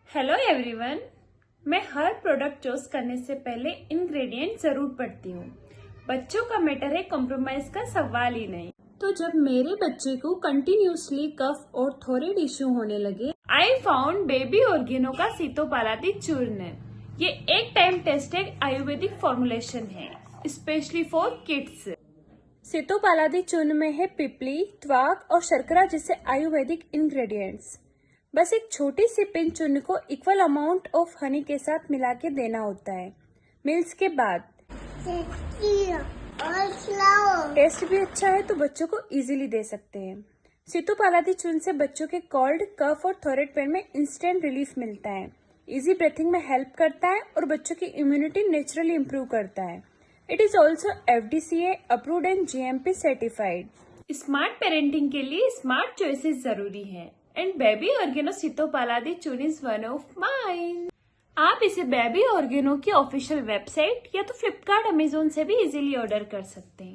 Hello everyone. मैं हर product choose करने से पहले इंग्रेडिएंट जरूर पढ़ती हूँ। बच्चों का मैटर है, कॉम्प्रोमाइज का सवाल ही नहीं। तो जब मेरे बच्चे को कंटिन्यूसली कफ और थोड़े इश्यू होने लगे, आई फाउंड बेबी ऑर्गेनो का सीतोपालादी चूर्ण। ये एक टाइम टेस्टेड आयुर्वेदिक फॉर्मुलेशन है, स्पेशली फॉर किड्स। सीतोपालादी चूर्ण में है पिपली, त्वाक और शर्करा जैसे आयुर्वेदिक इंग्रेडिएंट्स। बस एक छोटी सी पिंच चूर्ण को इक्वल अमाउंट ऑफ हनी के साथ मिला के देना होता है मील्स के बाद। टेस्ट भी अच्छा है तो बच्चों को इजीली दे सकते हैं। सीतोपालादी चूर्ण से बच्चों के कोल्ड, कफ और थ्रोट पेन में इंस्टेंट रिलीफ मिलता है, इजी ब्रीथिंग में हेल्प करता है और बच्चों की इम्यूनिटी नेचुरली इम्प्रूव करता है। It is also FDCA approved and GMP certified. Smart parenting के लिए स्मार्ट चॉइसेस जरूरी है एंड बेबी ऑर्गेनो सीतोपालादी चूर्ण इज वन ऑफ माइन। आप इसे बेबी ऑर्गेनो की ऑफिशियल वेबसाइट या तो फ्लिपकार्ट, अमेजोन से भी इजीली ऑर्डर कर सकते हैं।